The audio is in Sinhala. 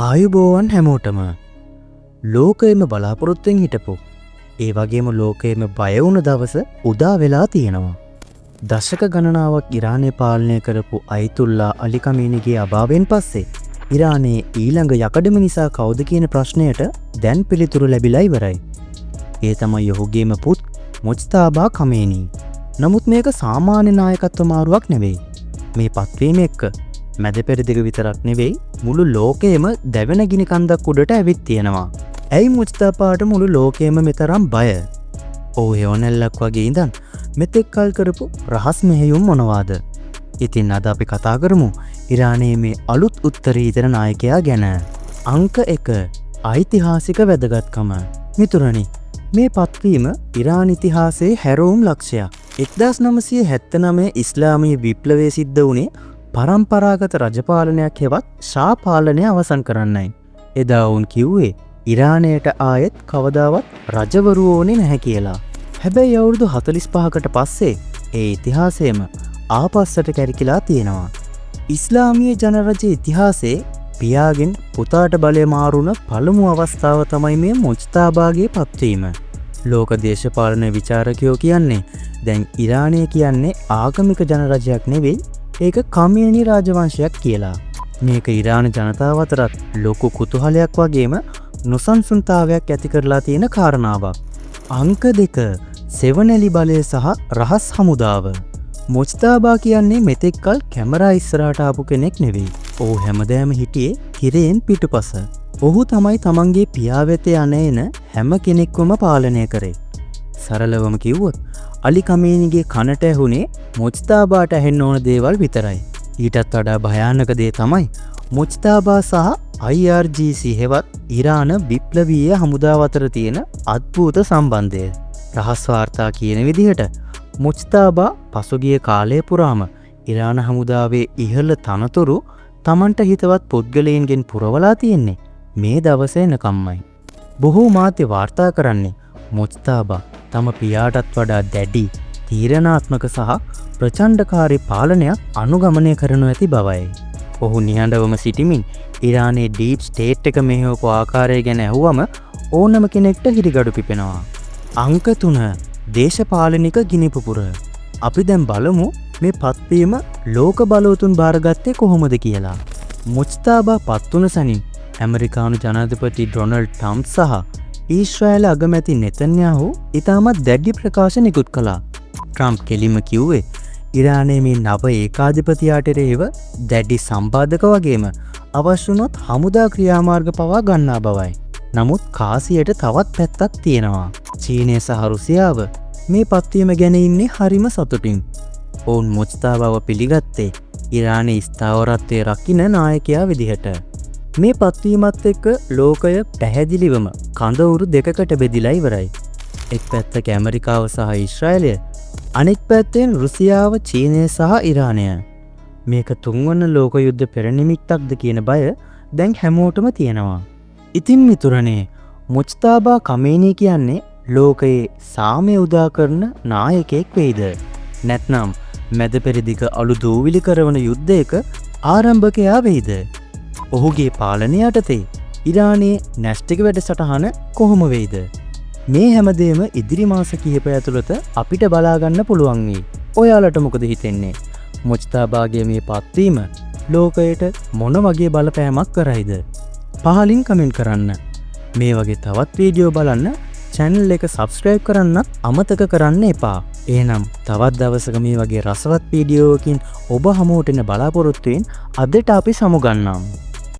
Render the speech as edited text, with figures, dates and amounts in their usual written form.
ආයුබෝවන් හැමෝටම ලෝකයේම බලාපොරොත්තුෙන් හිටපු ඒ වගේම ලෝකයේම බය වුණ දවස උදා වෙලා තියෙනවා. දශක ගණනාවක් ඉරානය පාලනය කරපු අයිතුල්ලා අලි කමීනිගේ අභාවයෙන් පස්සේ ඉරානයේ ඊළඟ යකඩම නිසා කවුද කියන ප්‍රශ්නයට දැන් පිළිතුරු ලැබිලා ඉවරයි. ඒ තමයි ඔහුගේම පුත් මුජ්තබා කමීනි. නමුත් මේක සාමාන්‍ය නායකත්ව මාරුවක් නෙවෙයි. මේ පත්වීම එක්ක මැද පෙරදිග විතරක් නෙවෙයි මුළු ලෝකයේම දැවෙන ගිනි කන්දක් උඩට ඇවිත් තියෙනවා. ඇයි මුජ්තබාට මුළු ලෝකයේම මෙතරම් බය? ඔව් හේවණල්ලක් වගේ ඉඳන් මෙතෙක් කල් කරපු රහස් මෙහෙයුම් මොනවාද? ඉතින් අද අපි කතා කරමු ඉරානයේ මේ අලුත් උත්තරීතර නායකයා ගැන. අංක 1 ඓතිහාසික වැදගත්කම. මිතුරනි, මේ පත්වීම ඉරාන ඉතිහාසයේ හැරවුම් ලක්ෂයක්. 1979 ඉස්ලාමීය විප්ලවය සිද්ධ වුණේ පරම්පරාගත රජපාලනයක් හෙවත් ෂා පාලනය අවසන් කරන්නයි. එදා වුන් කිව්වේ ඉරානයට ආයෙත් කවදාවත් රජවරු ඕනේ නැහැ කියලා. හැබැයි අවුරුදු 45කට පස්සේ ඒ ඉතිහාසයම ආපස්සට කැරකිලා තියෙනවා. ඉස්ලාමීය ජනරජයේ ඉතිහාසයේ පියාගෙන් පුතාට බලය මාරුණ පළමු අවස්ථාව තමයි මේ මුජ්තබාගේ පත්වීම. ලෝක දේශපාලන විචාරකයෝ කියන්නේ දැන් ඉරානය කියන්නේ ආගමික ජනරජයක් නෙවෙයි, ඒක කමියුනි රාජවංශයක් කියලා. මේක ඉරාන ජනතාව අතරත් ලොකු කුතුහලයක් වගේම නොසන්සුන්තාවයක් ඇති කරලා තියෙන කාරණාවක්. අංක 2 සෙවණැලි බලය සහ රහස් හමුදාව. මුජ්තබා කියන්නේ මෙතෙක්කල් කැමරා ඉස්සරහට ආපු කෙනෙක් නෙවෙයි. ඔහු හැමදාම හිටියේ තිරයෙන් පිටුපස. ඔහු තමයි තමන්ගේ පියා වෙත යන එන හැම කෙනෙක්වම පාලනය කරේ. සරලවම කිව්වොත් අලි කමීනිගේ කනට ඇහුනේ මුජ්තබාට ඇහෙන්න ඕන දේවල් විතරයි. ඊටත් වඩා භයානක දේ තමයි මුජ්තබා සහ IRGC හෙවත් ඉරාන විප්ලවීය හමුදාව අතර තියෙන අද්භූත සම්බන්ධය. රහස් වාර්තා කියන විදිහට මුජ්තබා පසුගිය කාලය පුරාම ඉරාන හමුදාවේ ඉහළ තනතුරු තමන්ට හිතවත් පුද්ගලයන්ගෙන් පුරවලා තියෙන්නේ මේ දවසේ එනකම්මයි. බොහෝ මාධ්‍ය වාර්තා කරන්නේ මුජ්තබා තම පියාටත් වඩා දැඩි, තීරණාත්මක සහ ප්‍රචණ්ඩකාරී පාලනයක් අනුගමනය කරනු ඇති බවයි. ඔහු නිහඬවම සිටිමින් ඉරානයේ ඩීප් ස්ටේට් එක මෙහෙවපු ආකාරය ගැන ඇහුවම ඕනම කෙනෙක්ට හිරිගඩු පිපෙනවා. අංක 3 දේශපාලනික ගිනිපුපුර. අපි දැන් බලමු මේ පත්වීම ලෝක බලවතුන් බාරගත්තේ කොහොමද කියලා. මුජ්තබා පත්වුණ සැනින් ඇමරිකානු ජනාධිපති ඩොනල්ඩ් ට්‍රම්ප් සහ ඊශ්‍රායල අගමැති නෙතන්යාහු ඉතාමත් දැඩි ප්‍රකාශ නිකුත් කළා. ට්‍රම්ප් කෙලිම කිව්වේ ඉරානයේ මේ නව ඒකාධිපතියාට එරෙහිව දැඩි සම්බාධක වගේම අවශ්‍ය වුණොත් හමුදා ක්‍රියාමාර්ග පවා ගන්නා බවයි. නමුත් කාසියට තවත් පැත්තක් තියෙනවා. චීනය සහ රුසියාව මේ පත්වීම ගැන ඉන්නේ හරිම සතුටින්. ඔවුන් මුජ්තබාව පිළිගත්තේ ඉරානයේ ස්ථාවරත්වයේ රකින්න නායකයා විදිහට. මේ පත්වීමත් එක්ක ලෝකය පැහැදිලිවම කඳවුරු දෙකකට බෙදිලා ඉවරයි. එක් පැත්තක ඇමරිකාව සහ ඊශ්‍රායලය, අනෙක් පැත්තෙන් රුසියාව, චීනය සහ ඉරානය. මේක තුන්වන ලෝක යුද්ධ පෙරනිමිත්තක්ද කියන බය දැන් හැමෝටම තියෙනවා. ඉතින් මිතුරනේ, මුජ්තබා කමීනි කියන්නේ ලෝකයේ සාමය උදා කරන නායකයෙක් වෙයිද? නැත්නම් මැද පෙරදිග අලු දූවිලි කරවන යුද්ධයක ආරම්භකයා වෙයිද? ඔහුගේ පාලනය යටතේ ඉරානයේ න්‍යෂ්ටික වැඩසටහන කොහොම වෙයිද? මේ හැමදේම ඉදිරි මාස කිහිපය ඇතුළත අපිට බලාගන්න පුළුවන් වෙයි. ඔයාලට මොකද හිතෙන්නේ? මුජ්තබාගේ මේ පත්වීම ලෝකයට මොන වගේ බලපෑමක් කරයිද? පහලින් කමෙන්ට් කරන්න. මේ වගේ තවත් වීඩියෝ බලන්න channel එක subscribe කරන්නත් අමතක කරන්න එපා. එහෙනම් තවත් දවසක මේ වගේ රසවත් වීඩියෝවකින් ඔබ හමුවට එන බලාපොරොත්තුෙන් අදට අපි සමුගන්නම්.